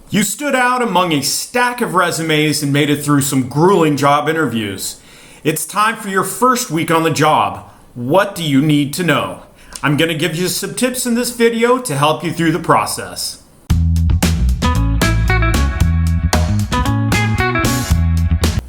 You stood out among a stack of resumes and made it through some grueling job interviews. It's time for your first week on the job. What do you need to know? I'm going to give you some tips in this video to help you through the process.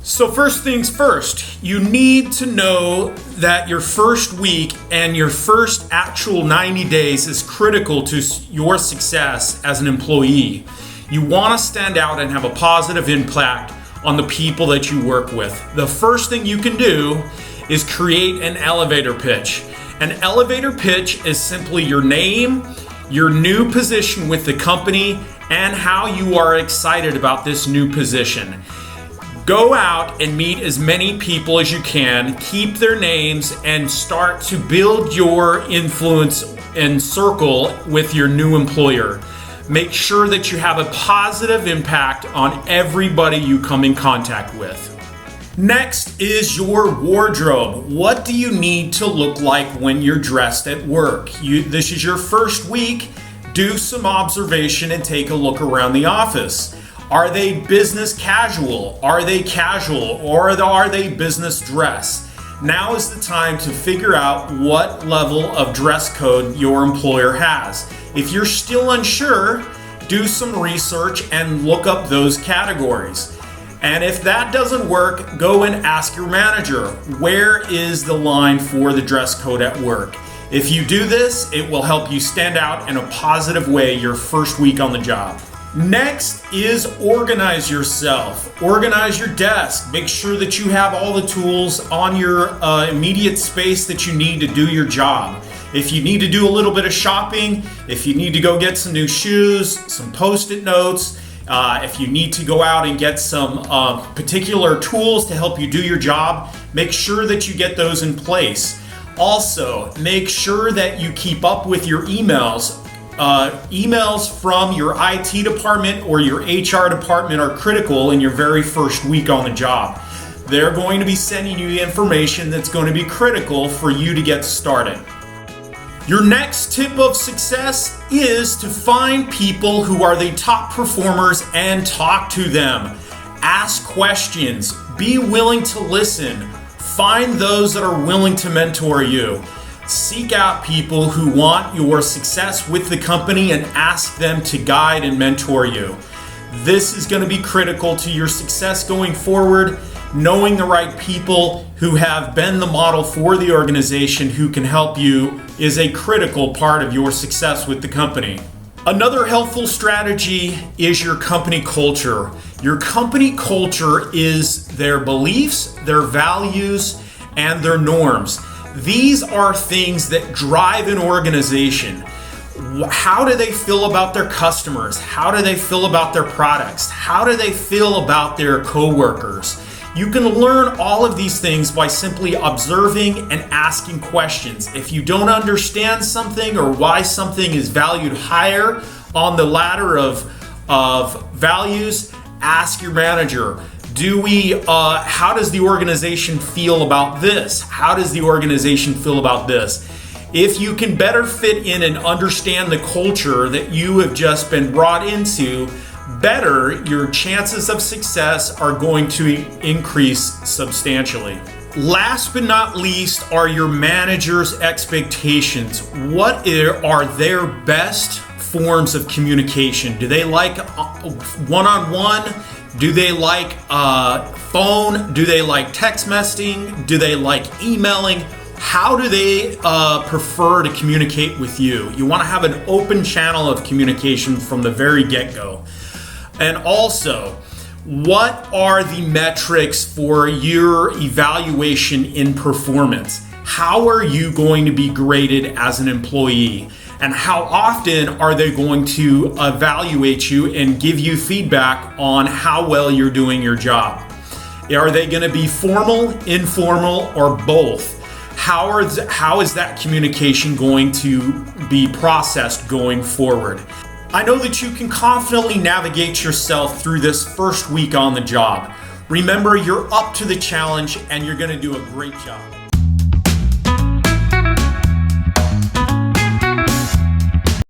So first things first, you need to know that your first week and your first actual 90 days is critical to your success as an employee. You want to stand out and have a positive impact on the people that you work with. The first thing you can do is create an elevator pitch. An elevator pitch is simply your name, your new position with the company, and how you are excited about this new position. Go out and meet as many people as you can, keep their names, and start to build your influence and circle with your new employer. Make sure that you have a positive impact on everybody you come in contact with. Next is your wardrobe. What do you need to look like when you're dressed at work? This is your first week. Do some observation and take a look around the office. Are they business casual? Are they casual? Or are they business dress? Now is the time to figure out what level of dress code your employer has. If you're still unsure, do some research and look up those categories. And if that doesn't work, go and ask your manager, where is the line for the dress code at work? If you do this, it will help you stand out in a positive way your first week on the job. Next is organize yourself. Organize your desk. Make sure that you have all the tools on your immediate space that you need to do your job. If you need to do a little bit of shopping, if you need to go get some new shoes, some post-it notes, if you need to go out and get some particular tools to help you do your job, make sure that you get those in place. Also, make sure that you keep up with your emails. Emails from your IT department or your HR department are critical in your very first week on the job. They're going to be sending you information that's going to be critical for you to get started. Your next tip of success is to find people who are the top performers and talk to them. Ask questions. Be willing to listen. Find those that are willing to mentor you. Seek out people who want your success with the company and ask them to guide and mentor you. This is going to be critical to your success going forward. Knowing the right people who have been the model for the organization who can help you is a critical part of your success with the company. Another helpful strategy is your company culture. Your company culture is their beliefs, their values, and their norms. These are things that drive an organization. How do they feel about their customers? How do they feel about their products? How do they feel about their coworkers? You can learn all of these things by simply observing and asking questions. If you don't understand something or why something is valued higher on the ladder of values, ask your manager. How does the organization feel about this? How does the organization feel about this? If you can better fit in and understand the culture that you have just been brought into, better, your chances of success are going to increase substantially. Last but not least are your manager's expectations. What are their best forms of communication? Do they like one-on-one? Do they like phone? Do they like text messaging? Do they like emailing? How do they prefer to communicate with you? You want to have an open channel of communication from the very get-go. And also, what are the metrics for your evaluation in performance? How are you going to be graded as an employee? And how often are they going to evaluate you and give you feedback on how well you're doing your job? Are they going to be formal, informal, or both? How is that communication going to be processed going forward? I know that you can confidently navigate yourself through this first week on the job. Remember, you're up to the challenge and you're going to do a great job.